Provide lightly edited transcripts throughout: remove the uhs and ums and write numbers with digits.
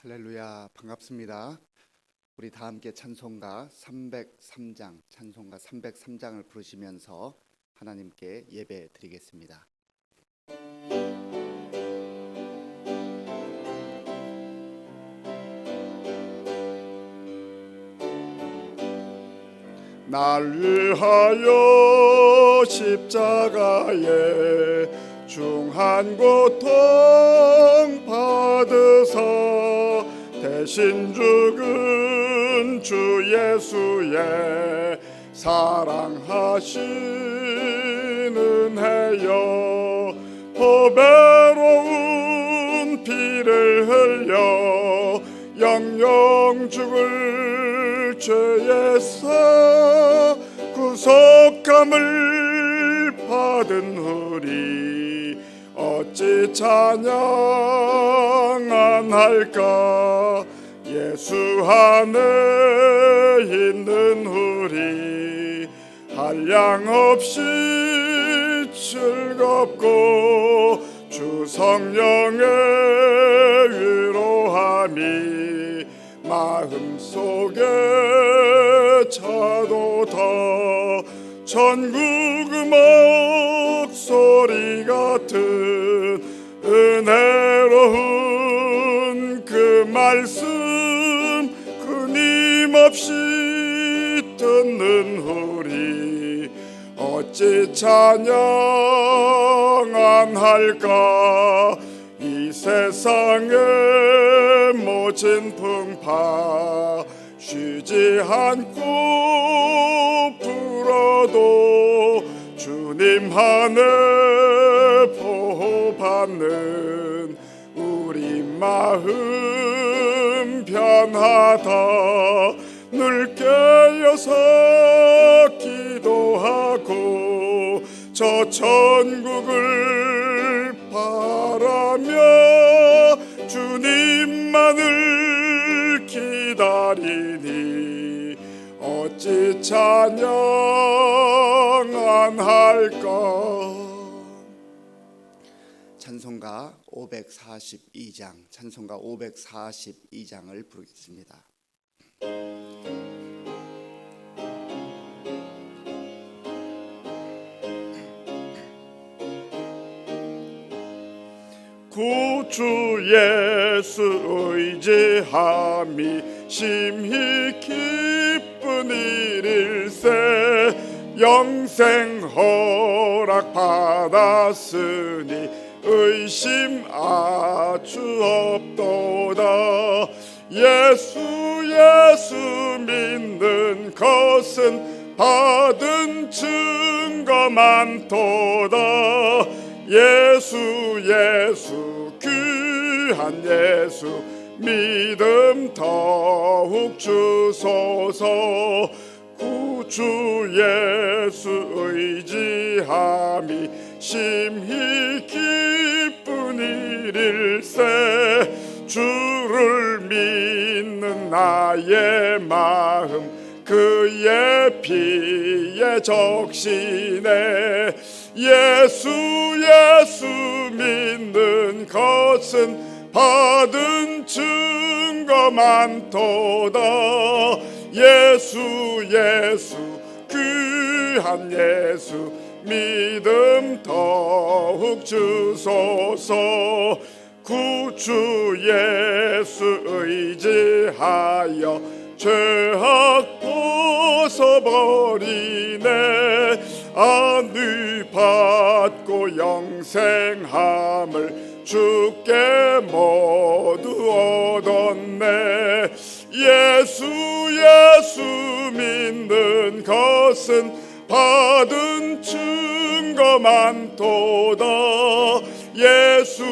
할렐루야, 반갑습니다. 우리 다 함께 찬송가 303장을 부르시면서 하나님께 예배 드리겠습니다. 날 위하여 십자가에 중한 고통 받으사 대신 죽은 주 예수의 사랑하시는 해여 보배로운 피를 흘려 영영 죽을 죄에서 구속함을 받은 우리 어찌 찬양 안 할까. 예수 안에 있는 우리 한량없이 즐겁고 주 성령의 위로함이 마음속에 차도다. 천국 목소리 같은 은혜로운 그 말씀 끊임없이 듣는 우리 어찌 찬양 안 할까. 이 세상의 모진 풍파 쉬지 않고 불어도 주님 안에 보호받는 우리 마음 편하다. 늘 깨어서 기도하고 저 천국을 바라며 주님만을 기다리니 어찌 찬양 안 할까. 찬송가 542장을 부르겠습니다. 구주 예수 의지함이 심히 기쁜 일일세. 영생 허락 받았으니 의심 아주 없도다. 예수 믿는 것은 받은 증거 많도다. 예수 귀한 예수 믿음 더욱 주소서. 구주 예수 의지함이 심히 기쁜 일일세. 주를 믿는 나의 마음 그의 피에 적시네. 예수 믿는 것은 받은 증거 많도다. 예수 귀한 예수 믿음 더욱 주소서. 구주 예수 의지하여 죄악 벗어버리네. 안위 받고 영생함을 주께 모두 얻었네. 예수 믿는 것은 받은 증거 많도다. 예수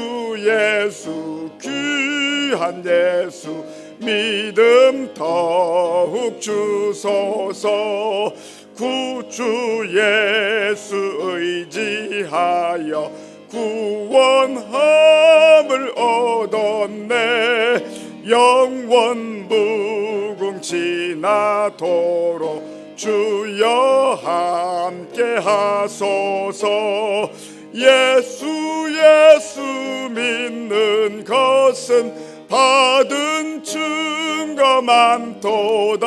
귀한 예수 믿음 더욱 주소서. 구주 예수 의지하여 구원함을 얻었네. 영원 무궁지나도록 주여 함께 하소서. 예수 믿는 것은 받은 증거 많도다.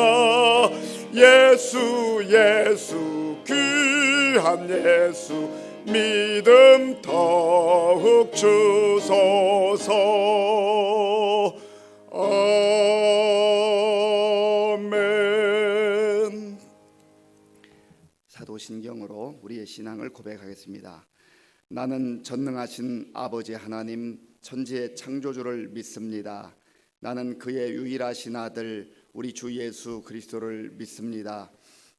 예수 예수 귀한 예수 믿음 더욱 주소서. 아멘. 사도신경으로 우리의 신앙을 고백하겠습니다. 나는 전능하신 아버지 하나님 천지의 창조주를 믿습니다. 나는 그의 유일하신 아들 우리 주 예수 그리스도를 믿습니다.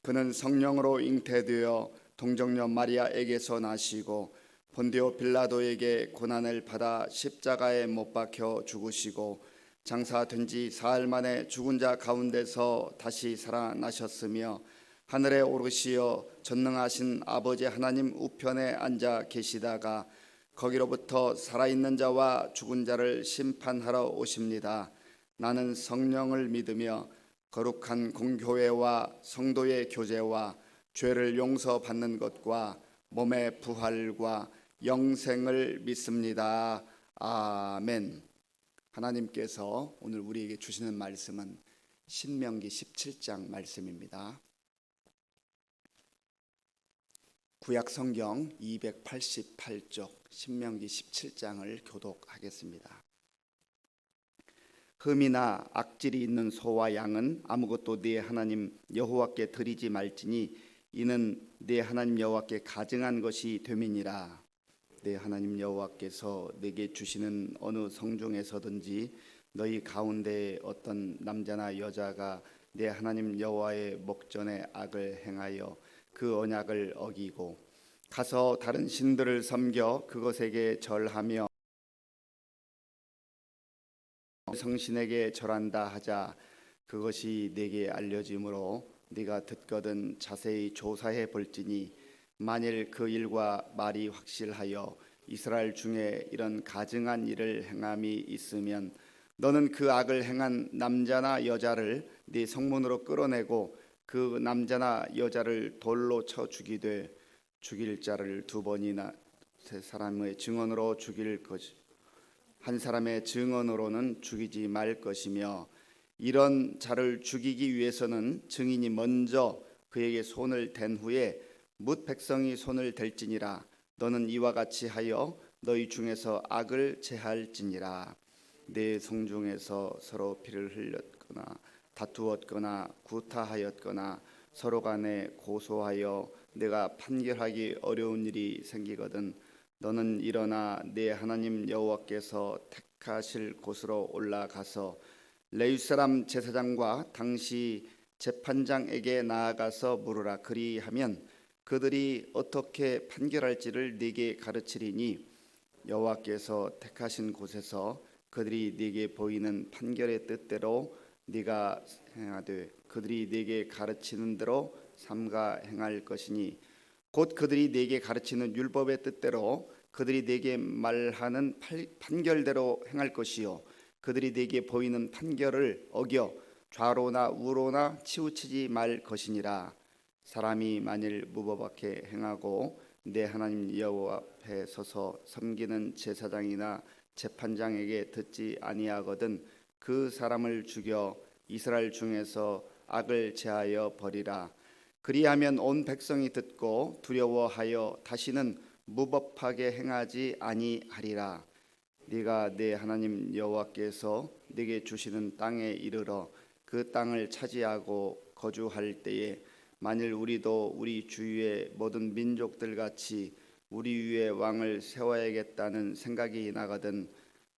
그는 성령으로 잉태되어 동정녀 마리아에게서 나시고 본디오 빌라도에게 고난을 받아 십자가에 못 박혀 죽으시고 장사된 지 사흘 만에 죽은 자 가운데서 다시 살아나셨으며 하늘에 오르시어 전능하신 아버지 하나님 우편에 앉아 계시다가 거기로부터 살아있는 자와 죽은 자를 심판하러 오십니다. 나는 성령을 믿으며 거룩한 공교회와 성도의 교제와 죄를 용서받는 것과 몸의 부활과 영생을 믿습니다. 아멘. 하나님께서 오늘 우리에게 주시는 말씀은 신명기 17장 말씀입니다. 구약 성경 288쪽 신명기 17장을 교독하겠습니다. 흠이나 악질이 있는 소와 양은 아무것도 네 하나님 여호와께 드리지 말지니 이는 네 하나님 여호와께 가증한 것이 됨이니라. 네 하나님 여호와께서 네게 주시는 어느 성중에서든지 너희 가운데 어떤 남자나 여자가 네 하나님 여호와의 목전에 악을 행하여 그 언약을 어기고 가서 다른 신들을 섬겨 그것에게 절하며 성신에게 절한다 하자. 그것이 네게 알려짐으로 네가 듣거든 자세히 조사해 볼지니 만일 그 일과 말이 확실하여 이스라엘 중에 이런 가증한 일을 행함이 있으면 너는 그 악을 행한 남자나 여자를 네 성문으로 끌어내고 그 남자나 여자를 돌로 쳐 죽이되 죽일 자를 두 번이나 세 사람의 증언으로 죽일 것이 한 사람의 증언으로는 죽이지 말 것이며 이런 자를 죽이기 위해서는 증인이 먼저 그에게 손을 댄 후에 뭇 백성이 손을 댈지니라. 너는 이와 같이 하여 너희 중에서 악을 제할지니라. 내 성중에서 서로 피를 흘렸거나 다투었거나 구타하였거나 서로 간에 고소하여 내가 판결하기 어려운 일이 생기거든 너는 일어나 네 하나님 여호와께서 택하실 곳으로 올라가서 레위 사람 제사장과 당시 재판장에게 나아가서 물으라. 그리하면 그들이 어떻게 판결할지를 네게 가르치리니 여호와께서 택하신 곳에서 그들이 네게 보이는 판결의 뜻대로 네가 행하되 그들이 네게 가르치는 대로 삼가 행할 것이니 곧 그들이 네게 가르치는 율법의 뜻대로 그들이 네게 말하는 판결대로 행할 것이요 그들이 네게 보이는 판결을 어겨 좌로나 우로나 치우치지 말 것이니라. 사람이 만일 무법하게 행하고 내 하나님 여호와 앞에 서서 섬기는 제사장이나 재판장에게 듣지 아니하거든 그 사람을 죽여 이스라엘 중에서 악을 제하여 버리라. 그리하면 온 백성이 듣고 두려워하여 다시는 무법하게 행하지 아니하리라. 네가 내 하나님 여호와께서 네게 주시는 땅에 이르러 그 땅을 차지하고 거주할 때에 만일 우리도 우리 주위의 모든 민족들 같이 우리 위에 왕을 세워야겠다는 생각이 나거든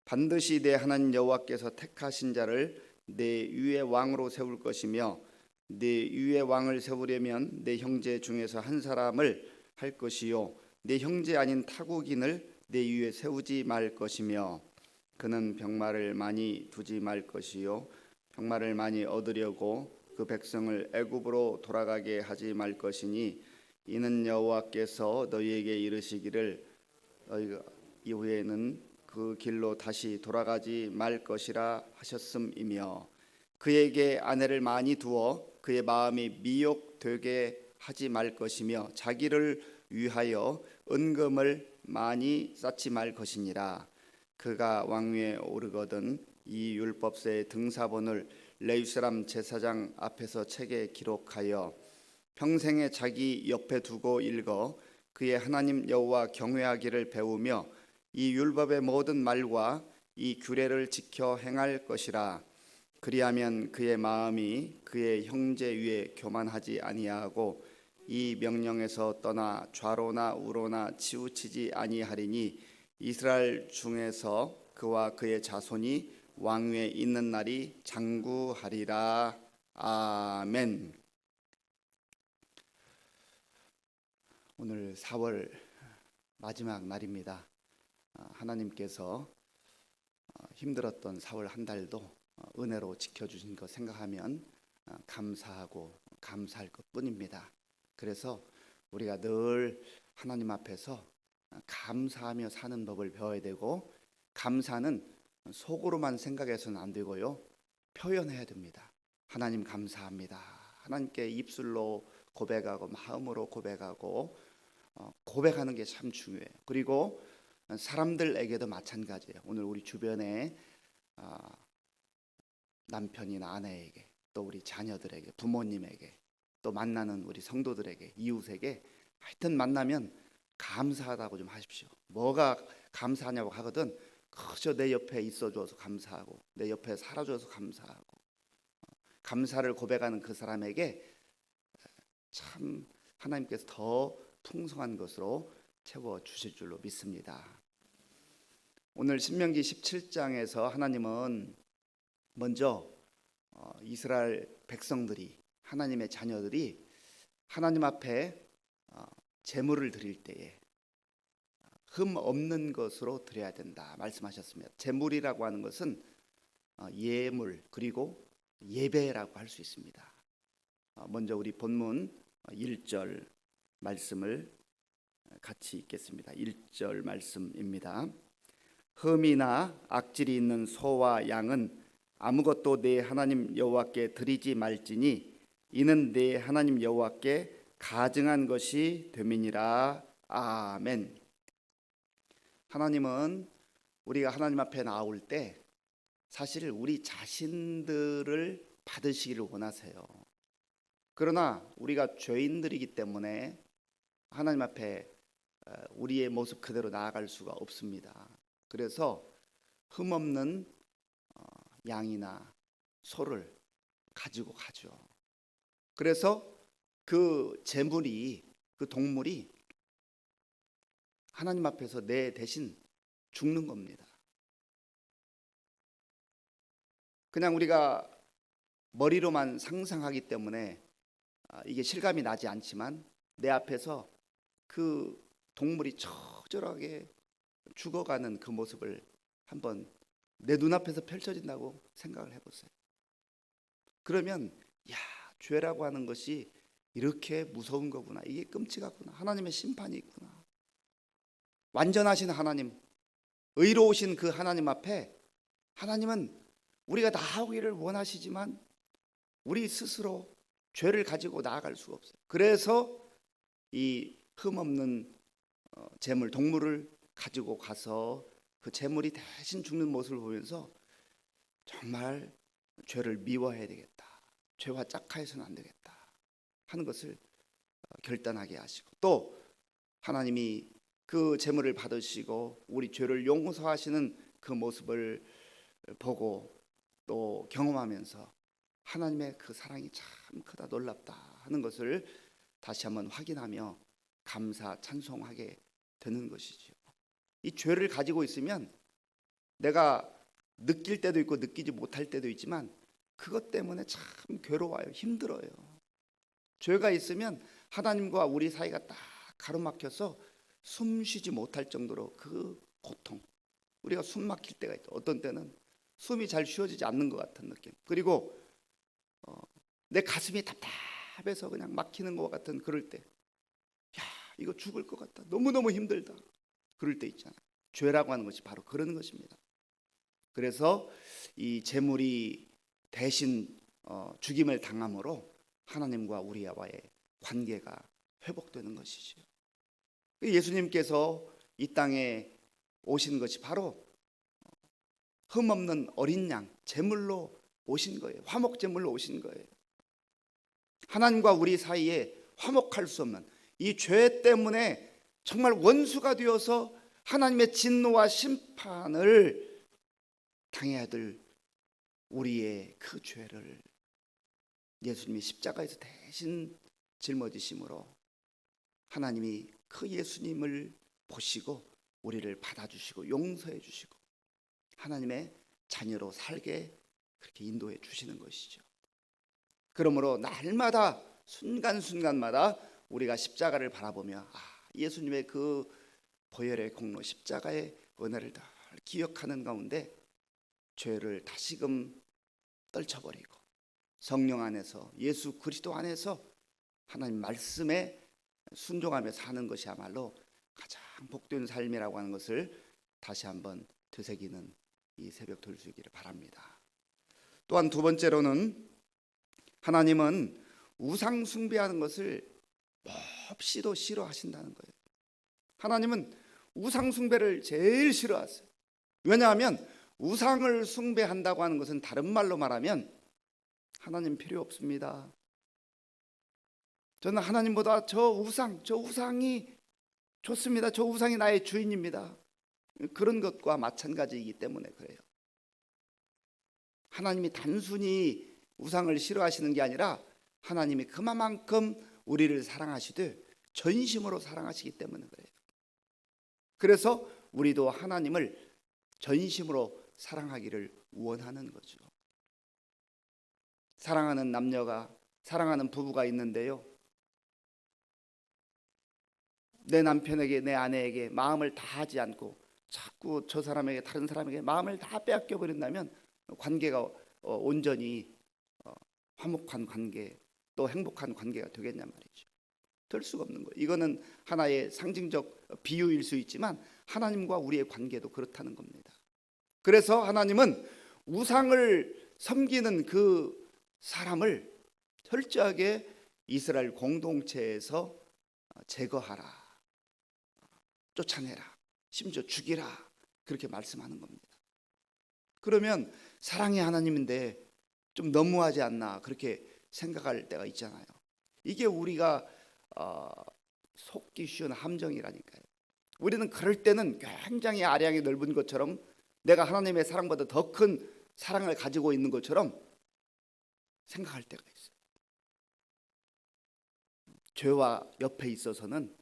반드시 내 하나님 여호와께서 택하신 자를 내 위에 왕으로 세울 것이며 내 위에 왕을 세우려면 내 형제 중에서 한 사람을 할 것이요 내 형제 아닌 타국인을 내 위에 세우지 말 것이며 그는 병마를 많이 두지 말 것이요 병마를 많이 얻으려고 그 백성을 애굽으로 돌아가게 하지 말 것이니 이는 여호와께서 너희에게 이르시기를 너희가 이후에는 그 길로 다시 돌아가지 말 것이라 하셨음이며 그에게 아내를 많이 두어 그의 마음이 미혹되게 하지 말 것이며 자기를 위하여 은금을 많이 쌓지 말 것이니라. 그가 왕위에 오르거든 이 율법서의 등사본을 레위 사람 제사장 앞에서 책에 기록하여 평생에 자기 옆에 두고 읽어 그의 하나님 여호와 경외하기를 배우며 이 율법의 모든 말과 이 규례를 지켜 행할 것이라. 그리하면 그의 마음이 그의 형제 위에 교만하지 아니하고 이 명령에서 떠나 좌로나 우로나 치우치지 아니하리니 이스라엘 중에서 그와 그의 자손이 왕위에 있는 날이 장구하리라. 아멘. 오늘 4월 마지막 날입니다. 하나님께서 힘들었던 4월 한 달도 은혜로 지켜주신 것 생각하면 감사하고 감사할 것뿐입니다. 그래서 우리가 늘 하나님 앞에서 감사하며 사는 법을 배워야 되고, 감사는 속으로만 생각해서는 안 되고요, 표현해야 됩니다. 하나님 감사합니다. 하나님께 입술로 고백하고 마음으로 고백하고 고백하는 게 참 중요해요. 그리고 사람들에게도 마찬가지예요. 오늘 우리 주변에 남편이나 아내에게, 또 우리 자녀들에게, 부모님에게, 또 만나는 우리 성도들에게, 이웃에게 하여튼 만나면 감사하다고 좀 하십시오. 뭐가 감사하냐고 하거든 그저 내 옆에 있어줘서 감사하고 내 옆에 살아줘서 감사하고, 감사를 고백하는 그 사람에게 참 하나님께서 더 풍성한 것으로 채워주실 줄로 믿습니다. 오늘 신명기 17장에서 하나님은 먼저 이스라엘 백성들이, 하나님의 자녀들이 하나님 앞에 제물을 드릴 때에 흠 없는 것으로 드려야 된다 말씀하셨습니다. 제물이라고 하는 것은 예물 그리고 예배라고 할 수 있습니다. 먼저 우리 본문 1절 말씀을 같이 읽겠습니다. 1절 말씀입니다. 흠이나 악질이 있는 소와 양은 아무것도 내 하나님 여호와께 드리지 말지니 이는 내 하나님 여호와께 가증한 것이 됨이니라. 아멘. 하나님은 우리가 하나님 앞에 나올 때 사실 우리 자신들을 받으시기를 원하세요. 그러나 우리가 죄인들이기 때문에 하나님 앞에 우리의 모습 그대로 나아갈 수가 없습니다. 그래서 흠없는 양이나 소를 가지고 가죠. 그래서 그 제물이, 그 동물이 하나님 앞에서 내 대신 죽는 겁니다. 그냥 우리가 머리로만 상상하기 때문에 이게 실감이 나지 않지만 내 앞에서 그 동물이 처절하게 죽어가는 그 모습을 한번 내 눈앞에서 펼쳐진다고 생각을 해보세요. 그러면 야, 죄라고 하는 것이 이렇게 무서운 거구나, 이게 끔찍하구나, 하나님의 심판이 있구나. 완전하신 하나님, 의로우신 그 하나님 앞에 하나님은 우리가 나아오기를 원하시지만 우리 스스로 죄를 가지고 나아갈 수가 없어요. 그래서 이 흠없는 제물, 동물을 가지고 가서 그 제물이 대신 죽는 모습을 보면서 정말 죄를 미워해야 되겠다, 죄와 짝하여서는 안 되겠다 하는 것을 결단하게 하시고, 또 하나님이 그 제물을 받으시고 우리 죄를 용서하시는 그 모습을 보고 또 경험하면서 하나님의 그 사랑이 참 크다, 놀랍다 하는 것을 다시 한번 확인하며 감사 찬송하게 되는 것이죠. 이 죄를 가지고 있으면 내가 느낄 때도 있고 느끼지 못할 때도 있지만 그것 때문에 참 괴로워요, 힘들어요. 죄가 있으면 하나님과 우리 사이가 딱 가로막혀서 숨 쉬지 못할 정도로 그 고통, 우리가 숨 막힐 때가 있죠. 어떤 때는 숨이 잘 쉬어지지 않는 것 같은 느낌, 그리고 내 가슴이 답답해서 그냥 막히는 것 같은 그럴 때, 야, 이거 죽을 것 같다, 너무너무 힘들다, 그럴 때 있잖아요. 죄라고 하는 것이 바로 그런 것입니다. 그래서 이 제물이 대신 죽임을 당함으로 하나님과 우리와의 관계가 회복되는 것이죠. 예수님께서 이 땅에 오신 것이 바로 흠없는 어린 양 제물로 오신 거예요. 화목 제물로 오신 거예요. 하나님과 우리 사이에 화목할 수 없는 이 죄 때문에 정말 원수가 되어서 하나님의 진노와 심판을 당해야 될 우리의 그 죄를 예수님이 십자가에서 대신 짊어지심으로 하나님이 그 예수님을 보시고 우리를 받아주시고 용서해 주시고 하나님의 자녀로 살게 그렇게 인도해 주시는 것이죠. 그러므로 날마다 순간순간마다 우리가 십자가를 바라보며 예수님의 그 보혈의 공로 십자가의 은혜를 다 기억하는 가운데 죄를 다시금 떨쳐버리고 성령 안에서 예수 그리스도 안에서 하나님 말씀에 순종하며 사는 것이야말로 가장 복된 삶이라고 하는 것을 다시 한번 되새기는 이 새벽 돌수이기를 바랍니다. 또한 두 번째로는 하나님은 우상 숭배하는 것을 몹시도 싫어하신다는 거예요. 하나님은 우상 숭배를 제일 싫어하세요. 왜냐하면 우상을 숭배한다고 하는 것은 다른 말로 말하면 하나님 필요 없습니다. 저는 하나님보다 저 우상이 좋습니다. 저 우상이 나의 주인입니다. 그런 것과 마찬가지이기 때문에 그래요. 하나님이 단순히 우상을 싫어하시는 게 아니라 하나님이 그만큼 우리를 사랑하시되 전심으로 사랑하시기 때문에 그래요. 그래서 우리도 하나님을 전심으로 사랑하기를 원하는 거죠. 사랑하는 남녀가 사랑하는 부부가 있는데요, 내 남편에게 내 아내에게 마음을 다하지 않고 자꾸 저 사람에게 다른 사람에게 마음을 다 빼앗겨 버린다면 관계가 온전히 화목한 관계 또 행복한 관계가 되겠냐 말이죠. 될 수가 없는 거예요. 이거는 하나의 상징적 비유일 수 있지만 하나님과 우리의 관계도 그렇다는 겁니다. 그래서 하나님은 우상을 섬기는 그 사람을 철저하게 이스라엘 공동체에서 제거하라, 쫓아내라, 심지어 죽이라 그렇게 말씀하는 겁니다. 그러면 사랑의 하나님인데 좀 너무하지 않나 그렇게 생각할 때가 있잖아요. 이게 우리가 속기 쉬운 함정이라니까요. 우리는 그럴 때는 굉장히 아량이 넓은 것처럼 내가 하나님의 사랑보다 더 큰 사랑을 가지고 있는 것처럼 생각할 때가 있어요. 죄와 옆에 있어서는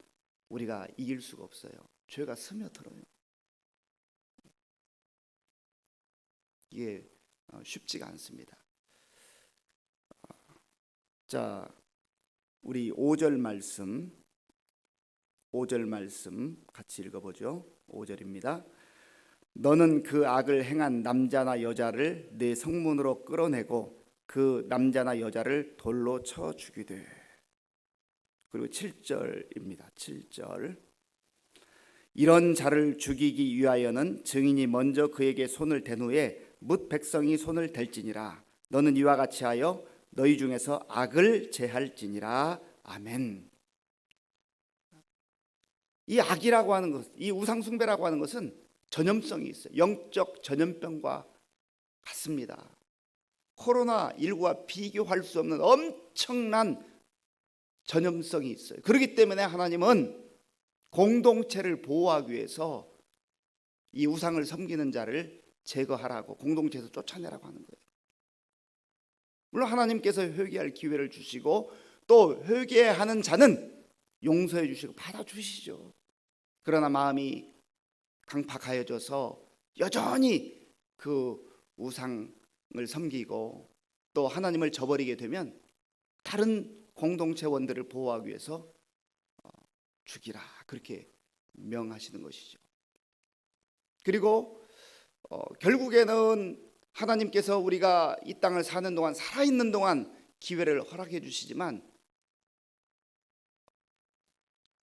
우리가 이길 수가 없어요. 죄가 스며들어요. 이게 쉽지가 않습니다. 자, 우리 5절 말씀 같이 읽어보죠. 5절입니다. 너는 그 악을 행한 남자나 여자를 네 성문으로 끌어내고 그 남자나 여자를 돌로 쳐 죽이되. 그리고 7절입니다. 7절. 이런 자를 죽이기 위하여는 증인이 먼저 그에게 손을 댄 후에 뭇 백성이 손을 댈지니라. 너는 이와 같이 하여 너희 중에서 악을 제할지니라. 아멘. 이 악이라고 하는 것, 이 우상숭배라고 하는 것은 전염성이 있어요. 영적 전염병과 같습니다. 코로나19와 비교할 수 없는 엄청난 전염성이 있어요. 그렇기 때문에 하나님은 공동체를 보호하기 위해서 이 우상을 섬기는 자를 제거하라고, 공동체에서 쫓아내라고 하는 거예요. 물론 하나님께서 회개할 기회를 주시고 또 회개하는 자는 용서해 주시고 받아주시죠. 그러나 마음이 강팍하여져서 여전히 그 우상을 섬기고 또 하나님을 저버리게 되면 다른 공동체원들을 보호하기 위해서 죽이라 그렇게 명하시는 것이죠. 그리고 결국에는 하나님께서 우리가 이 땅을 사는 동안, 살아있는 동안 기회를 허락해 주시지만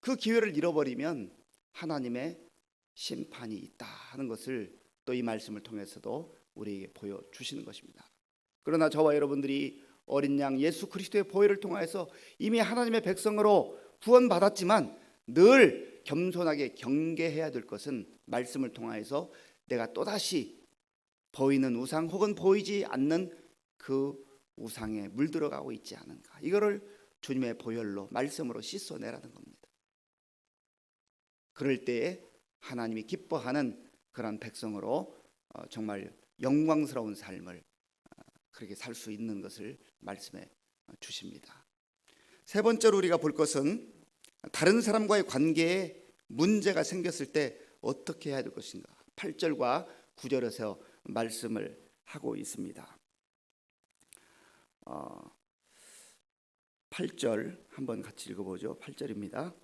그 기회를 잃어버리면 하나님의 심판이 있다 하는 것을 또 이 말씀을 통해서도 우리에게 보여주시는 것입니다. 그러나 저와 여러분들이 어린 양 예수 그리스도의 보혈을 통하여서 이미 하나님의 백성으로 구원받았지만 늘 겸손하게 경계해야 될 것은 말씀을 통하여서 내가 또다시 보이는 우상 혹은 보이지 않는 그 우상에 물들어가고 있지 않은가. 이거를 주님의 보혈로 말씀으로 씻어내라는 겁니다. 그럴 때에 하나님이 기뻐하는 그런 백성으로 정말 영광스러운 삶을 그렇게 살 수 있는 것을 말씀해 주십니다. 세 번째로 우리가 볼 것은 다른 사람과의 관계에 문제가 생겼을 때 어떻게 해야 될 것인가. 8절과 9절에서 말씀을 하고 있습니다. 8절 한번 같이 읽어보죠. 8절입니다.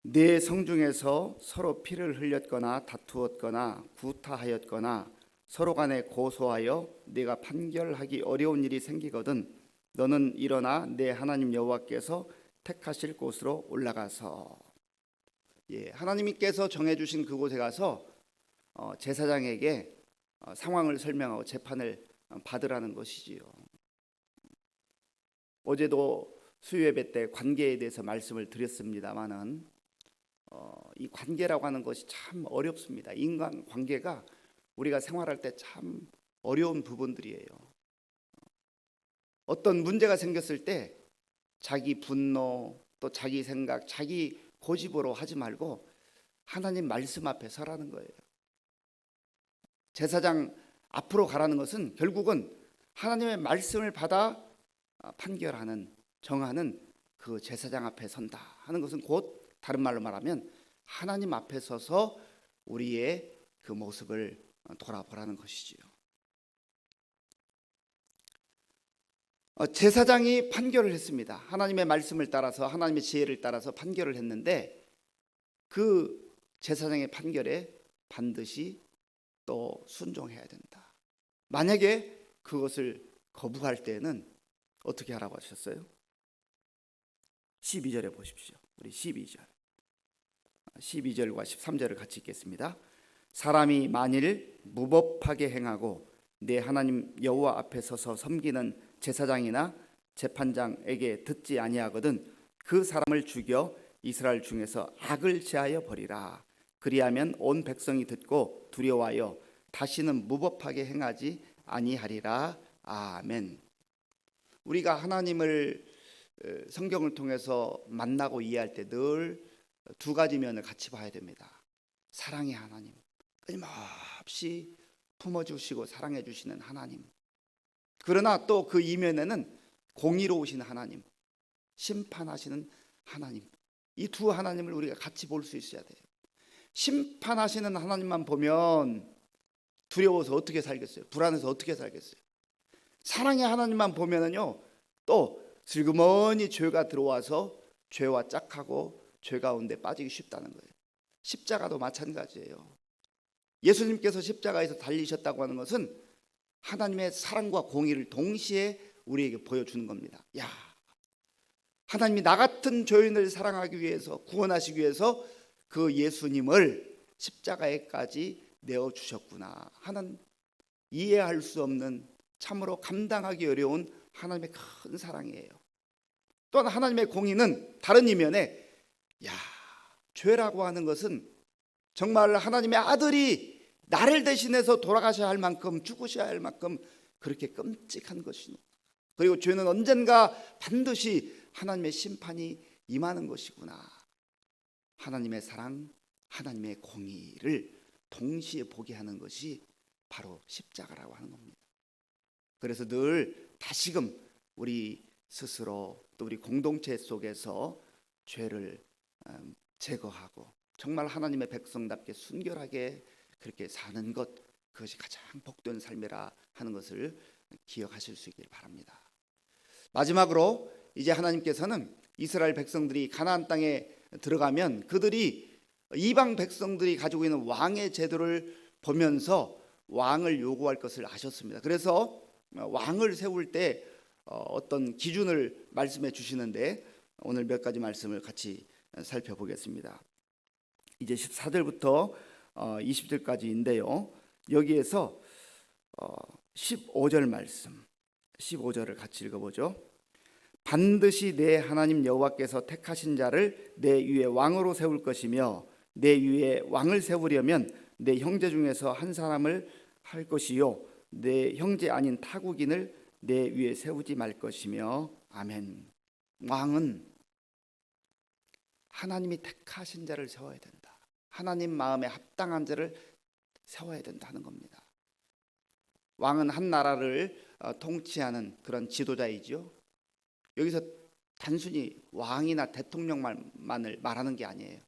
내 성중에서 서로 피를 흘렸거나 다투었거나 구타하였거나 서로 간에 고소하여 네가 판결하기 어려운 일이 생기거든 너는 일어나 내 하나님 여호와께서 택하실 곳으로 올라가서, 하나님께서 정해주신 그곳에 가서 제사장에게 상황을 설명하고 재판을 받으라는 것이지요. 어제도 수요예배 때 관계에 대해서 말씀을 드렸습니다마는 이 관계라고 하는 것이 참 어렵습니다. 인간 관계가 우리가 생활할 때 참 어려운 부분들이에요. 어떤 문제가 생겼을 때 자기 분노 또 자기 생각, 자기 고집으로 하지 말고 하나님 말씀 앞에 서라는 거예요. 제사장 앞으로 가라는 것은 결국은 하나님의 말씀을 받아 판결하는, 정하는 그 제사장 앞에 선다 하는 것은 곧 다른 말로 말하면 하나님 앞에 서서 우리의 그 모습을 돌아보라는 것이지요. 제사장이 판결을 했습니다. 하나님의 말씀을 따라서, 하나님의 지혜를 따라서 판결을 했는데 그 제사장의 판결에 반드시 또 순종해야 된다. 만약에 그것을 거부할 때는 어떻게 하라고 하셨어요? 12절에 보십시오. 우리 12절과 13절을 같이 읽겠습니다. 사람이 만일 무법하게 행하고 내 하나님 여호와 앞에 서서 섬기는 제사장이나 재판장에게 듣지 아니하거든 그 사람을 죽여 이스라엘 중에서 악을 제하여 버리라. 그리하면 온 백성이 듣고 두려워하여 다시는 무법하게 행하지 아니하리라. 아멘. 우리가 하나님을 성경을 통해서 만나고 이해할 때 늘 두 가지 면을 같이 봐야 됩니다. 사랑의 하나님, 끊임없이 품어주시고 사랑해 주시는 하나님. 그러나 또 그 이면에는 공의로우신 하나님, 심판하시는 하나님. 이 두 하나님을 우리가 같이 볼 수 있어야 돼요. 심판하시는 하나님만 보면 두려워서 어떻게 살겠어요? 불안해서 어떻게 살겠어요? 사랑의 하나님만 보면은요, 또 슬그머니 죄가 들어와서 죄와 짝하고 죄 가운데 빠지기 쉽다는 거예요. 십자가도 마찬가지예요. 예수님께서 십자가에서 달리셨다고 하는 것은 하나님의 사랑과 공의를 동시에 우리에게 보여주는 겁니다. 야, 하나님이 나 같은 죄인을 사랑하기 위해서, 구원하시기 위해서 그 예수님을 십자가에까지 내어주셨구나 하는 이해할 수 없는, 참으로 감당하기 어려운 하나님의 큰 사랑이에요. 또한 하나님의 공의는 다른 이면에, 죄라고 하는 것은 정말 하나님의 아들이 나를 대신해서 돌아가셔야 할 만큼, 죽으셔야 할 만큼 그렇게 끔찍한 것이고, 그리고 죄는 언젠가 반드시 하나님의 심판이 임하는 것이구나. 하나님의 사랑, 하나님의 공의를 동시에 보게 하는 것이 바로 십자가라고 하는 겁니다. 그래서 늘 다시금 우리 스스로 또 우리 공동체 속에서 죄를 제거하고 정말 하나님의 백성답게 순결하게 그렇게 사는 것, 그것이 가장 복된 삶이라 하는 것을 기억하실 수 있길 바랍니다. 마지막으로 이제 하나님께서는 이스라엘 백성들이 가나안 땅에 들어가면 그들이 이방 백성들이 가지고 있는 왕의 제도를 보면서 왕을 요구할 것을 아셨습니다. 그래서 왕을 세울 때 어떤 기준을 말씀해 주시는데 오늘 몇 가지 말씀을 같이 살펴보겠습니다. 이제 14절부터 20절까지인데요. 여기에서 15절 말씀, 15절을 같이 읽어보죠. 반드시 내 하나님 여호와께서 택하신 자를 내 위에 왕으로 세울 것이며 내 위에 왕을 세우려면 내 형제 중에서 한 사람을 할 것이요 내 형제 아닌 타국인을 내 위에 세우지 말 것이며. 아멘. 왕은 하나님이 택하신 자를 세워야 된다. 하나님 마음에 합당한 자를 세워야 된다는 겁니다. 왕은 한 나라를 통치하는 그런 지도자이죠. 여기서 단순히 왕이나 대통령만을 말하는 게 아니에요.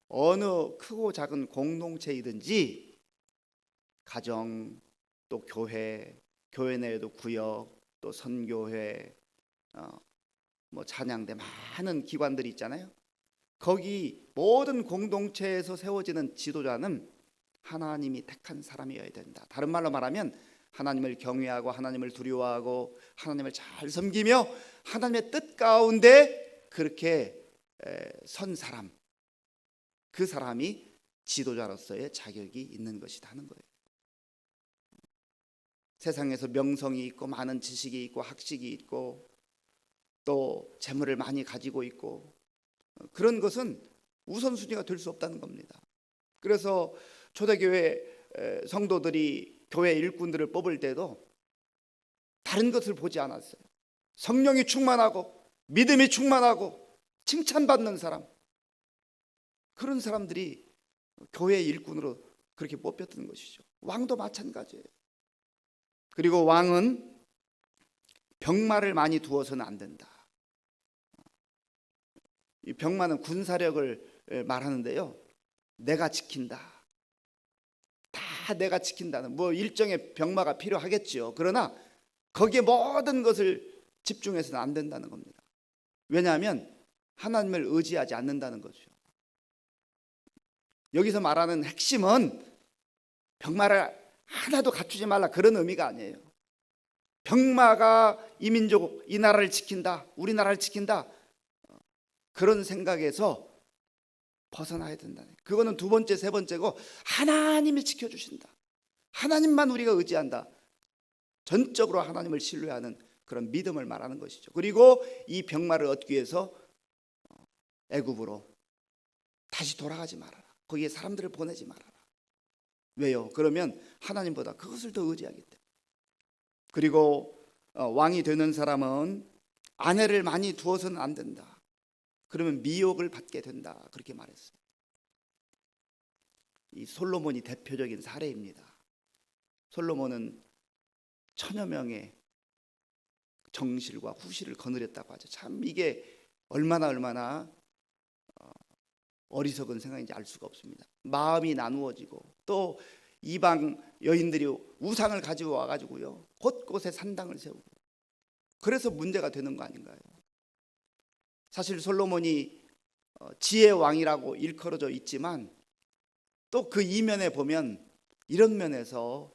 어느 크고 작은 공동체이든지 가정, 또 교회, 교회 내에도 구역, 또 선교회, 뭐 찬양대, 많은 기관들이 있잖아요. 거기 모든 공동체에서 세워지는 지도자는 하나님이 택한 사람이어야 된다. 다른 말로 말하면 하나님을 경외하고 하나님을 두려워하고 하나님을 잘 섬기며 하나님의 뜻 가운데 그렇게 선 사람, 그 사람이 지도자로서의 자격이 있는 것이다 하는 거예요. 세상에서 명성이 있고 많은 지식이 있고 학식이 있고 또 재물을 많이 가지고 있고 그런 것은 우선순위가 될 수 없다는 겁니다. 그래서 초대교회 성도들이 교회 일꾼들을 뽑을 때도 다른 것을 보지 않았어요. 성령이 충만하고 믿음이 충만하고 칭찬받는 사람, 그런 사람들이 교회 일꾼으로 그렇게 뽑혔던 것이죠. 왕도 마찬가지예요. 그리고 왕은 병마를 많이 두어서는 안 된다. 이 병마는 군사력을 말하는데요. 내가 지킨다. 다 내가 지킨다는, 뭐 일정의 병마가 필요하겠죠. 그러나 거기에 모든 것을 집중해서는 안 된다는 겁니다. 왜냐하면 하나님을 의지하지 않는다는 거죠. 여기서 말하는 핵심은 병마를 하나도 갖추지 말라, 그런 의미가 아니에요. 병마가 이 민족, 이 나라를 지킨다, 우리나라를 지킨다, 그런 생각에서 벗어나야 된다. 그거는 두 번째, 세 번째고, 하나님이 지켜주신다, 하나님만 우리가 의지한다, 전적으로 하나님을 신뢰하는 그런 믿음을 말하는 것이죠. 그리고 이 병마를 얻기 위해서 애굽으로 다시 돌아가지 말아라. 거기에 사람들을 보내지 말아라. 왜요? 그러면 하나님보다 그것을 더 의지하기 때문에. 그리고 왕이 되는 사람은 아내를 많이 두어서는 안 된다. 그러면 미혹을 받게 된다. 그렇게 말했어요. 이 솔로몬이 대표적인 사례입니다. 솔로몬은 1000여 명의 정실과 후실을 거느렸다고 하죠. 참 이게 얼마나 어리석은 생각인지 알 수가 없습니다. 마음이 나누어지고 또 이방 여인들이 우상을 가지고 와가지고요, 곳곳에 산당을 세우고, 그래서 문제가 되는 거 아닌가요? 사실 솔로몬이 지혜의 왕이라고 일컬어져 있지만 또 그 이면에 보면 이런 면에서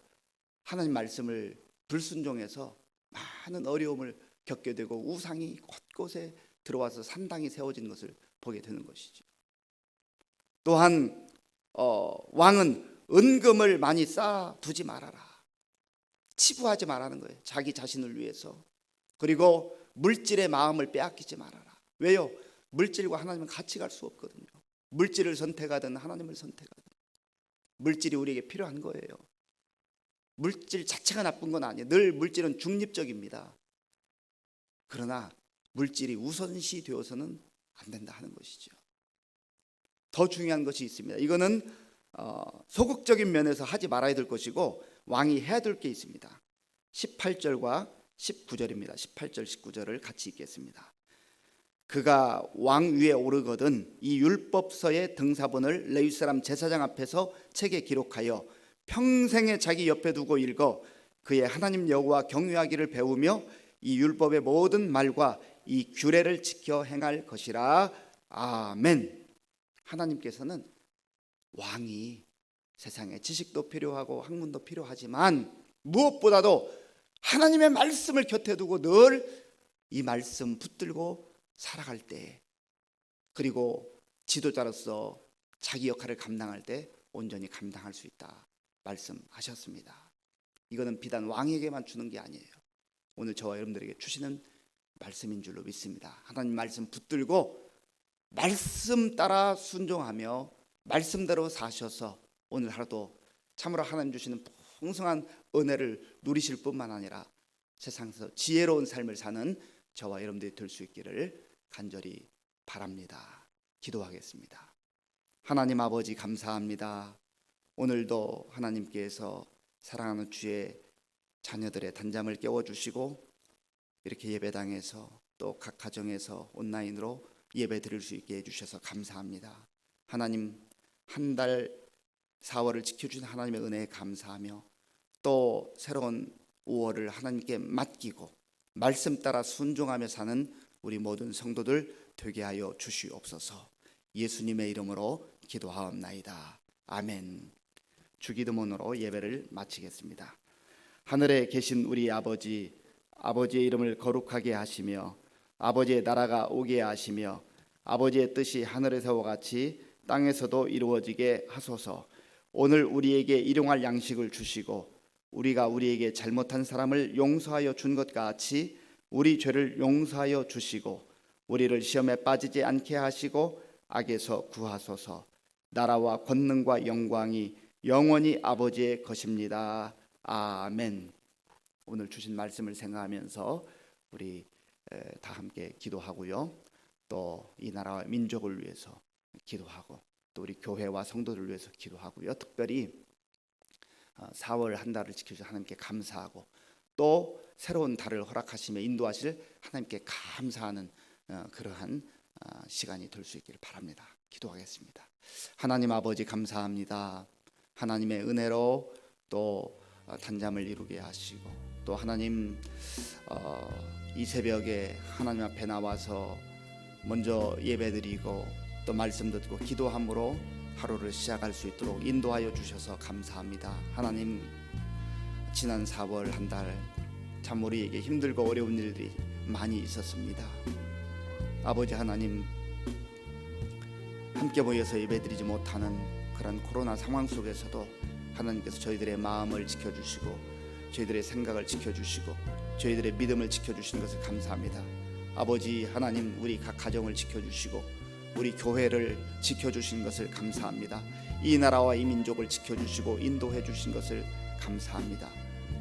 하나님 말씀을 불순종해서 많은 어려움을 겪게 되고 우상이 곳곳에 들어와서 산당이 세워진 것을 보게 되는 것이죠. 또한 왕은 은금을 많이 쌓아두지 말아라. 치부하지 말라는 거예요. 자기 자신을 위해서. 그리고 물질의 마음을 빼앗기지 말아라. 왜요? 물질과 하나님은 같이 갈 수 없거든요. 물질을 선택하든 하나님을 선택하든 물질이 우리에게 필요한 거예요. 물질 자체가 나쁜 건 아니에요. 늘 물질은 중립적입니다. 그러나 물질이 우선시 되어서는 안 된다 하는 것이죠. 더 중요한 것이 있습니다. 이거는 소극적인 면에서 하지 말아야 될 것이고 왕이 해야 될 게 있습니다. 18절과 19절입니다. 18절 19절을 같이 읽겠습니다. 그가 왕 위에 오르거든 이 율법서의 등사본을 레위 사람 제사장 앞에서 책에 기록하여 평생에 자기 옆에 두고 읽어 그의 하나님 여호와 경외하기를 배우며 이 율법의 모든 말과 이 규례를 지켜 행할 것이라. 아멘. 하나님께서는 왕이 세상에 지식도 필요하고 학문도 필요하지만 무엇보다도 하나님의 말씀을 곁에 두고 늘 이 말씀 붙들고 살아갈 때, 그리고 지도자로서 자기 역할을 감당할 때 온전히 감당할 수 있다 말씀하셨습니다. 이거는 비단 왕에게만 주는 게 아니에요. 오늘 저와 여러분들에게 주시는 말씀인 줄로 믿습니다. 하나님 말씀 붙들고 말씀 따라 순종하며 말씀대로 사셔서 오늘 하루도 참으로 하나님 주시는 풍성한 은혜를 누리실 뿐만 아니라 세상에서 지혜로운 삶을 사는 저와 여러분들이 될 수 있기를 간절히 바랍니다. 기도하겠습니다. 하나님 아버지 감사합니다. 오늘도 하나님께서 사랑하는 주의 자녀들의 단잠을 깨워주시고 이렇게 예배당에서 또 각 가정에서 온라인으로 예배 드릴 수 있게 해주셔서 감사합니다. 하나님 한 달 4월을 지켜주신 하나님의 은혜에 감사하며 또 새로운 5월을 하나님께 맡기고 말씀 따라 순종하며 사는 우리 모든 성도들 되게 하여 주시옵소서. 예수님의 이름으로 기도하옵나이다. 아멘. 주기도문으로 예배를 마치겠습니다. 하늘에 계신 우리 아버지, 아버지의 이름을 거룩하게 하시며 아버지의 나라가 오게 하시며 아버지의 뜻이 하늘에서와 같이 땅에서도 이루어지게 하소서. 오늘 우리에게 일용할 양식을 주시고 우리가 우리에게 잘못한 사람을 용서하여 준 것 같이 우리 죄를 용서하여 주시고 우리를 시험에 빠지지 않게 하시고 악에서 구하소서. 나라와 권능과 영광이 영원히 아버지의 것입니다. 아멘. 오늘 주신 말씀을 생각하면서 우리 다 함께 기도하고요. 또 이 나라와 민족을 위해서 기도하고 또 우리 교회와 성도들을 위해서 기도하고요. 특별히 4월 한 달을 지켜주셔서 하나님께 감사하고 또 새로운 달을 허락하시며 인도하실 하나님께 감사하는 그러한 시간이 될 수 있기를 바랍니다. 기도하겠습니다. 하나님 아버지 감사합니다. 하나님의 은혜로 또 단잠을 이루게 하시고 또 하나님 이 새벽에 하나님 앞에 나와서 먼저 예배드리고 또 말씀 듣고 기도함으로 하루를 시작할 수 있도록 인도하여 주셔서 감사합니다. 하나님 지난 4월 한 달 참 우리에게 힘들고 어려운 일들이 많이 있었습니다. 아버지 하나님 함께 모여서 예배드리지 못하는 그런 코로나 상황 속에서도 하나님께서 저희들의 마음을 지켜주시고 저희들의 생각을 지켜주시고 저희들의 믿음을 지켜주신 것을 감사합니다. 아버지 하나님 우리 각 가정을 지켜주시고 우리 교회를 지켜주신 것을 감사합니다. 이 나라와 이 민족을 지켜주시고 인도해 주신 것을 감사합니다.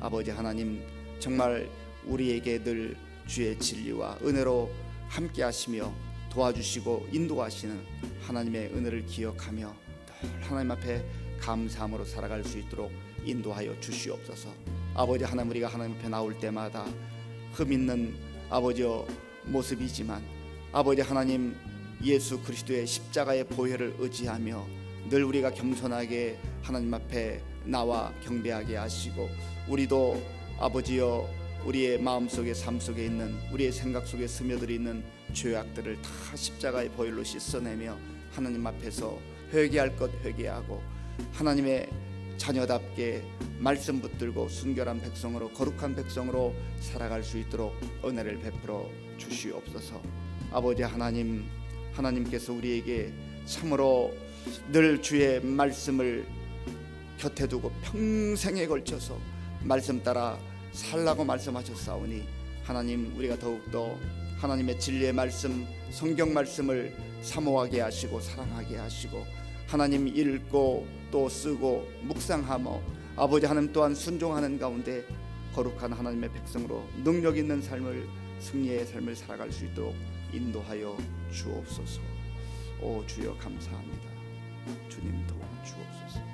아버지 하나님 정말 우리에게 늘 주의 진리와 은혜로 함께 하시며 도와주시고 인도하시는 하나님의 은혜를 기억하며 늘 하나님 앞에 감사함으로 살아갈 수 있도록 인도하여 주시옵소서. 아버지 하나님 우리가 하나님 앞에 나올 때마다 흠 있는 아버지의 모습이지만 아버지 하나님 예수 그리스도의 십자가의 보혈을 의지하며 늘 우리가 겸손하게 하나님 앞에 나와 경배하게 하시고 우리도 아버지여 우리의 마음속에 삶 속에 있는 우리의 생각 속에 스며들어 있는 죄악들을 다 십자가의 보혈로 씻어내며 하나님 앞에서 회개할 것 회개하고 하나님의 자녀답게 말씀 붙들고 순결한 백성으로 거룩한 백성으로 살아갈 수 있도록 은혜를 베풀어 주시옵소서. 아버지 하나님 하나님께서 우리에게 참으로 늘 주의 말씀을 곁에 두고 평생에 걸쳐서 말씀 따라 살라고 말씀하셨사오니 하나님 우리가 더욱더 하나님의 진리의 말씀 성경 말씀을 사모하게 하시고 사랑하게 하시고 하나님 읽고 또 쓰고 묵상하며 아버지 하나님 또한 순종하는 가운데 거룩한 하나님의 백성으로 능력 있는 삶을 승리의 삶을 살아갈 수 있도록 인도하여 주옵소서. 오 주여 감사합니다. 주님 도와 주옵소서.